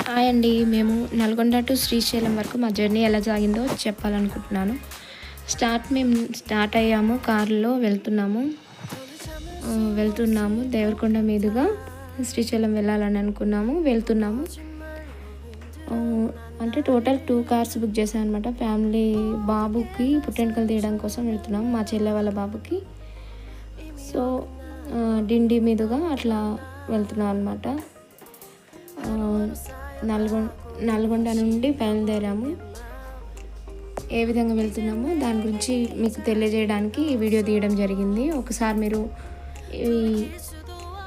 Hi అండి. మేము Nalgonda to Srisailam వరకు మా జర్నీ ఎలా సాగిందో చెప్పాలనుకుంటున్నాను. మేము స్టార్ట్ అయ్యాము, కారులో వెళ్తున్నాము దేవరకొండ మీదుగా శ్రీశైలం వెళ్ళాలని వెళ్తున్నాము. అంటే టోటల్ 2 కార్స్ బుక్ చేశాను అనమాట. ఫ్యామిలీ బాబుకి పుట్టెంటుకలు తీయడం కోసం వెళ్తున్నాము, మా చెల్లె వాళ్ళ బాబుకి. సో డిండి మీదుగా అట్లా వెళ్తున్నాం అనమాట. నల్గొండ నుండి బయలుదేరాము. ఏ విధంగా వెళ్తున్నామో దాని గురించి మీకు తెలియజేయడానికి ఈ వీడియో తీయడం జరిగింది. ఒకసారి మీరు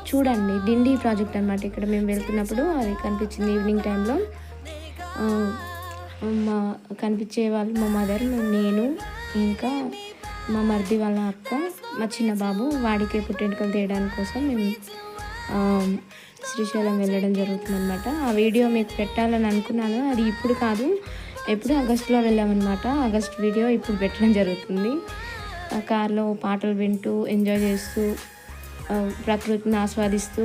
చూడండి. డిండి ప్రాజెక్ట్ అనమాట. ఇక్కడ మేము వెళ్తున్నప్పుడు అది కనిపించింది ఈవినింగ్ టైంలో. కనిపించే వాళ్ళు మా మదర్, నేను, ఇంకా మా మరిది వాళ్ళ అక్క, మా చిన్న బాబు వాడికి పుట్టెంటుకలు తీయడానికి కోసం మేము శ్రీశైలం వెళ్ళడం జరుగుతుందన్నమాట. ఆ వీడియో మీకు పెట్టాలని అనుకున్నాను. అది ఇప్పుడు కాదు, ఎప్పుడు ఆగస్టులో వెళ్ళామన్నమాట. ఆగస్ట్ వీడియో ఇప్పుడు పెట్టడం జరుగుతుంది. ఆ కార్లో పాటలు వింటూ ఎంజాయ్ చేస్తూ ప్రకృతిని ఆస్వాదిస్తూ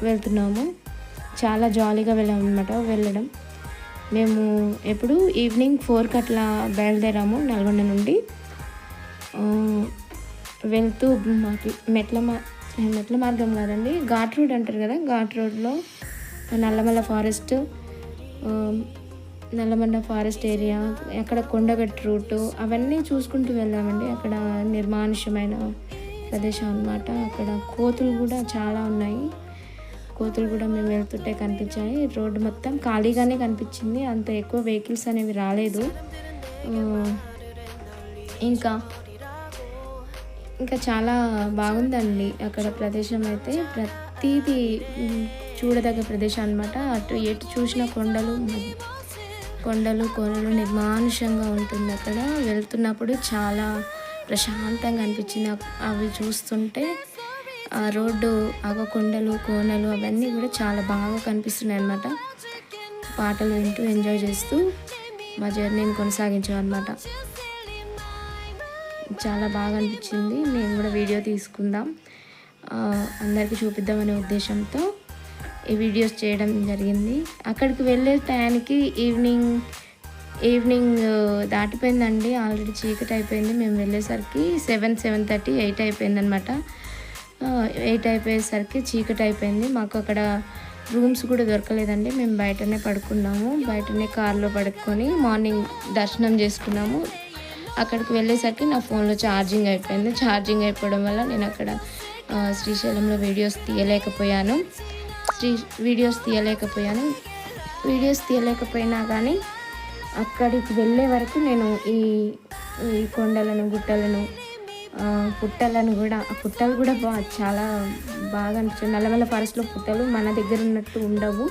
వెళ్తున్నాము. చాలా జాలీగా వెళ్ళడం మేము ఎప్పుడు ఈవినింగ్ 4కి అట్లా బయలుదేరాము నల్గొండ నుండి. వెళ్తూ మెట్ల మార్గం కాదండి, ఘాట్ రోడ్ అంటారు కదా, ఘాట్ రోడ్లో నల్లమల్ల ఫారెస్ట్ ఏరియా, అక్కడ కొండగట్టు రూటు అవన్నీ చూసుకుంటూ వెళ్ళామండి. అక్కడ నిర్మానుష్యమైన ప్రదేశం అన్నమాట. అక్కడ కోతులు కూడా చాలా ఉన్నాయి. కోతులు కూడా మేము వెళ్తుంటే కనిపించాయి. రోడ్డు మొత్తం ఖాళీగానే కనిపించింది, అంత ఎక్కువ వెహికల్స్ అనేవి రాలేదు. ఇంకా చాలా బాగుందండి అక్కడ ప్రదేశం అయితే. ప్రతిదీ చూడదగ్గ ప్రదేశం అనమాట. ఎటు చూసిన కొండలు కోనలు నిర్మానుష్యంగా ఉంటుంది. అక్కడ వెళ్తున్నప్పుడు చాలా ప్రశాంతంగా అనిపించింది. అవి చూస్తుంటే ఆ రోడ్డు, కొండలు కోనలు అవన్నీ కూడా చాలా బాగా కనిపిస్తున్నాయి అన్నమాట. పాటలు వింటూ ఎంజాయ్ చేస్తూ మా జర్నీని కొనసాగించాం అన్నమాట. చాలా బాగా అనిపించింది. మేము కూడా వీడియో తీసుకుందాం, అందరికీ చూపిద్దామనే ఉద్దేశంతో ఈ వీడియోస్ చేయడం జరిగింది. అక్కడికి వెళ్ళే టయానికి ఈవినింగ్ దాటిపోయిందండి. ఆల్రెడీ చీకటి అయిపోయింది. మేము వెళ్ళేసరికి 7:30, 8 అయిపోయింది అనమాట. 8 అయిపోయేసరికి చీకటి అయిపోయింది. మాకు అక్కడ రూమ్స్ కూడా దొరకలేదండి. మేము బయటనే పడుకున్నాము. బయటనే కార్లో పడుకొని మార్నింగ్ దర్శనం చేసుకున్నాము. అక్కడికి వెళ్ళేసరికి నా ఫోన్లో ఛార్జింగ్ అయిపోయింది. ఛార్జింగ్ అయిపోవడం వల్ల నేను అక్కడ శ్రీశైలంలో వీడియోస్ తీయలేకపోయినా కానీ అక్కడికి వెళ్ళే వరకు నేను ఈ కొండలను, గుట్టలను, పుట్టలు కూడా చాలా బాగా అనిపించింది. నల్లమల్ల ఫారెస్ట్లో పుట్టలు మన దగ్గర ఉన్నట్టు ఉండవు.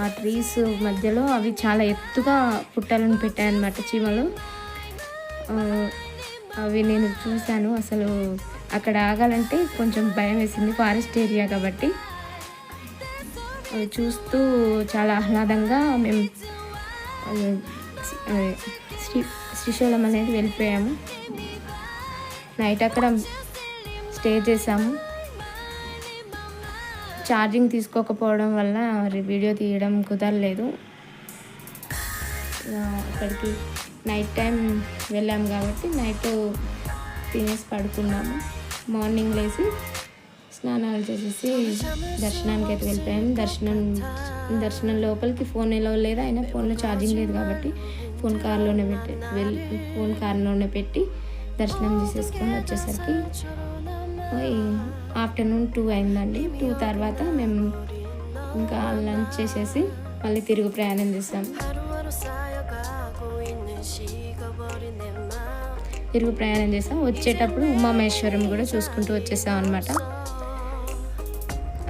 ఆ ట్రీస్ మధ్యలో అవి చాలా ఎత్తుగా పుట్టలను పెట్టాయన్నమాట, చీమలు. అవి నేను చూశాను. అసలు అక్కడ ఆగాలంటే కొంచెం భయం వేసింది, ఫారెస్ట్ ఏరియా కాబట్టి. అవి చూస్తూ చాలా ఆహ్లాదంగా మేము శ్రీశైలం అనేది వెళ్ళిపోయాము. నైట్ అక్కడ స్టే చేసాము. ఛార్జింగ్ తీసుకోకపోవడం వల్ల వీడియో తీయడం కుదరలేదు. అక్కడికి నైట్ టైం వెళ్ళాము కాబట్టి నైట్ తినేసి పడుకున్నాము. మార్నింగ్ లేచి స్నానాలు చేసేసి దర్శనానికి అయితే వెళ్ళిపోయాము. దర్శనం లోపలికి ఫోన్ ఎలా లేదు, అయినా ఫోన్లో ఛార్జింగ్ లేదు కాబట్టి ఫోన్ కార్లోనే పెట్టి దర్శనం చేసేసుకొని వచ్చేసరికి ఆఫ్టర్నూన్ 2 అయిందండి. 2 తర్వాత మేము ఇంకా లంచ్ చేసేసి మళ్ళీ తిరుగు ప్రయాణం చేసాము. వచ్చేటప్పుడు ఉమామహేశ్వరం కూడా చూసుకుంటూ వచ్చేసాం అనమాట.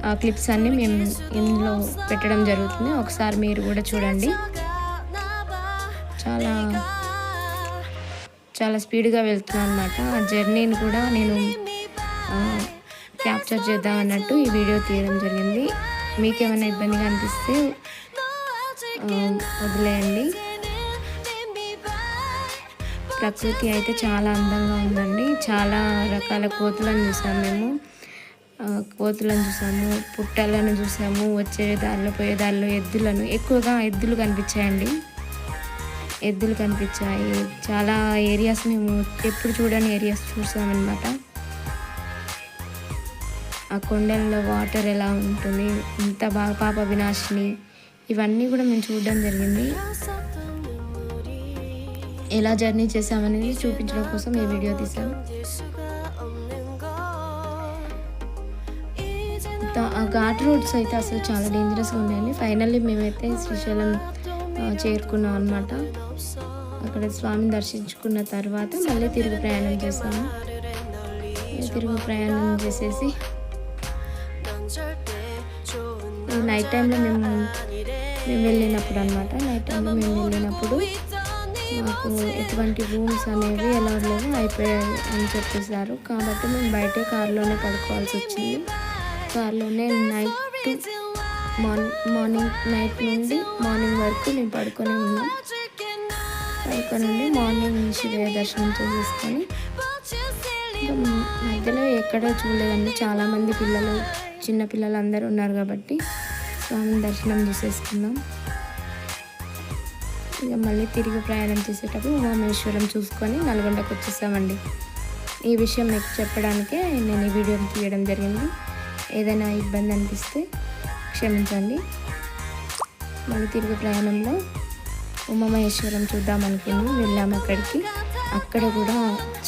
ఆ క్లిప్స్ అన్నీ మేము ఇందులో పెట్టడం జరుగుతుంది. ఒకసారి మీరు కూడా చూడండి. చాలా చాలా స్పీడ్గా వెళ్తున్నాం అనమాట. ఆ జర్నీని కూడా నేను క్యాప్చర్ చేద్దాం అన్నట్టు ఈ వీడియో తీయడం జరిగింది. మీకేమైనా ఇబ్బందిగా అనిపిస్తే వదిలేయండి. ప్రకృతి అయితే చాలా అందంగా ఉందండి. చాలా రకాల కోతులను చూసాం మేము. కోతులను చూసాము, పుట్టలను చూసాము, వచ్చే దారిలో పోయే దారిలో ఎద్దులను, ఎక్కువగా ఎద్దులు కనిపించాయండి. ఎద్దులు కనిపించాయి. చాలా ఏరియాస్ మేము ఎప్పుడు చూడని ఏరియాస్ చూసామన్నమాట. ఆ కొండల్లో వాటర్ ఎలా ఉంటుంది, ఇంత బాగా పాప వినాశిని, ఇవన్నీ కూడా మేము చూడడం జరిగింది. ఎలా జర్నీ చేసామనేది చూపించడం కోసం ఈ వీడియో తీసాము. ఆ ఘాట్ రోడ్స్ అయితే అసలు చాలా డేంజరస్గా ఉన్నాయండి. ఫైనల్లీ మేమైతే శ్రీశైలం చేరుకున్నాం అనమాట. అక్కడ స్వామిని దర్శించుకున్న తర్వాత మళ్ళీ తిరుగు ప్రయాణం చేసాము. తిరుగు ప్రయాణం చేసేసి నైట్ టైంలో మేము వెళ్ళినప్పుడు అనమాట. నైట్ టైంలో మేము వెళ్ళినప్పుడు మాకు ఎటువంటి రూమ్స్ అనేవి ఎలా లేవు, అయిపోయాయి అని చెప్పేశారు. కాబట్టి మేము బయటే కారులోనే పడుకోవాల్సి వచ్చింది. కారులోనే నైట్ నుండి మార్నింగ్ వరకు మేము పడుకొని ఉన్నాం. పడుకొని మార్నింగ్ శివయ్య దర్శనం చేసేసుకొని మధ్యలో ఎక్కడో చూడలేదండి. చాలామంది పిల్లలు, చిన్న పిల్లలు అందరూ ఉన్నారు కాబట్టి స్వామిని దర్శనం చేసేసుకున్నాం. ఇక మళ్ళీ తిరిగి ప్రయాణం చేసేటప్పుడు ఉమామహేశ్వరం చూసుకొని నల్గొండకు వచ్చేసామండి. ఈ విషయం మీకు చెప్పడానికే నేను ఈ వీడియో తీయడం జరిగింది. ఏదైనా ఇబ్బంది అనిపిస్తే క్షమించండి. మళ్ళీ తిరిగి ప్రయాణంలో ఉమామహేశ్వరం చూద్దాం అనుకుని వెళ్ళాము అక్కడికి. అక్కడ కూడా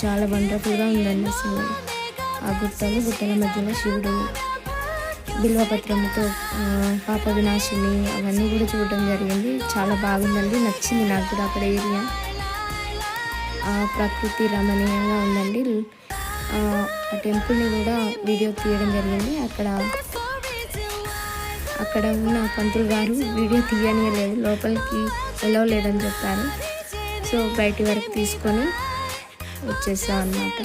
చాలా వండర్ఫుల్గా ఉందండి. అసలు ఆ గుట్టల మధ్యలో శివుడు బిల్వపత్రంతో పాప వినాశిని అవన్నీ కూడా చూడడం జరిగింది. చాలా బాగుందండి, నచ్చింది నాకు కూడా అక్కడ ఏరియా. ప్రకృతి రమణీయంగా ఉందండి. ఆ టెంపుల్ని కూడా వీడియో తీయడం జరిగింది. అక్కడ ఉన్న పంతులు గారు వీడియో తీయనియలేదు, లోపలికి వెళ్ళలేదని చెప్పారు. సో బయటి వరకు తీసుకొని వచ్చేసాం అన్నమాట.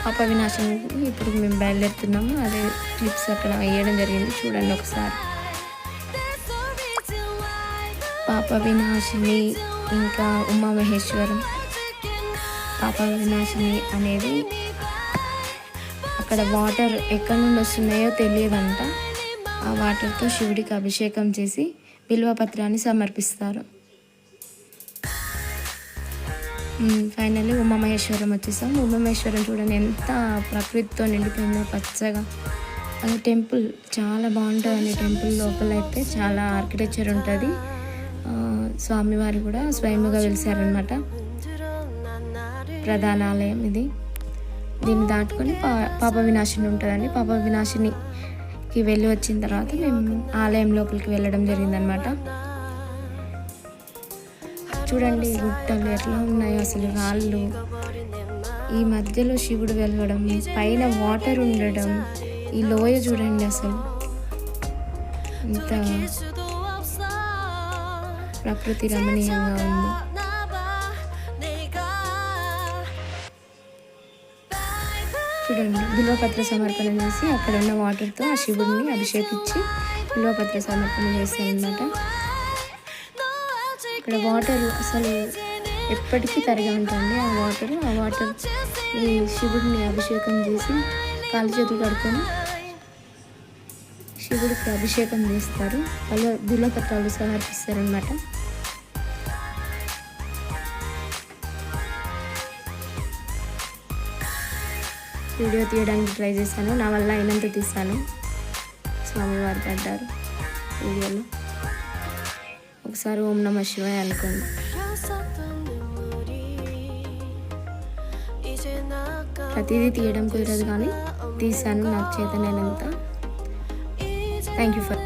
పాప వినాశనానికి ఇప్పుడు మేము బయలుదేరుతున్నాము. అదే క్లిప్స్ అక్కడ వేయడం జరిగింది, చూడండి ఒకసారి. పాప వినాశిని ఇంకా ఉమామహేశ్వరం. పాప వినాశిని అనేది అక్కడ వాటర్ ఎక్కడి నుండి వస్తున్నాయో తెలియదంట. ఆ వాటర్తో శివుడికి అభిషేకం చేసి బిల్వపత్రాన్ని సమర్పిస్తారు. ఫైనల్లీ ఉమామహేశ్వరం వచ్చేసాం. ఉమామహేశ్వరం చూడండి ఎంత ప్రకృతితో నిండిపోయిందో, పచ్చగా. అది టెంపుల్ చాలా బాగుంటుంది. టెంపుల్ లోపల అయితే చాలా ఆర్కిటెక్చర్ ఉంటుంది. స్వామివారు కూడా స్వయంగా వెలిసారనమాట. ప్రధాన ఆలయం ఇది. దీన్ని దాటుకొని పాప వినాశిని ఉంటుందండి. పాప వినాశినికి వెళ్ళి వచ్చిన తర్వాత మేము ఆలయం లోపలికి వెళ్ళడం జరిగిందనమాట. చూడండి గుట్టలు ఎట్లా ఉన్నాయో, అసలు రాళ్ళు, ఈ మధ్యలో శివుడు వెలవడం, పైన వాటర్ ఉండడం, ఈ లోయ చూడండి అసలు ఇంత ప్రకృతి రమణీయంగా ఉంది. చూడండి బిల్వపత్ర సమర్పణ చేసి అక్కడ ఉన్న వాటర్తో ఆ శివుడిని అభిషేకించి బిల్వపత్ర సమర్పణ చేస్తారనమాట. ఇక్కడ వాటర్ అసలు ఎప్పటికీ తరిగా ఉంటుంది. ఆ వాటర్ ఈ శివుడిని అభిషేకం చేసి కాలు చేతులు కడుక్కొని శివుడికి అభిషేకం చేస్తారు. వాళ్ళు బిల్వపత్రాలు సమర్పిస్తారనమాట. వీడియో తీయడానికి ట్రై చేశాను, నా వల్ల అయినంత తీసాను. స్వామివారు పడ్డారు వీడియోలో. ఒకసారి ఓం నమః శివాయ అనుకోండి. ప్రతిదీ తీయడం కుదరదు కానీ తీసాను నాకు చేతనైనంత. Thank you for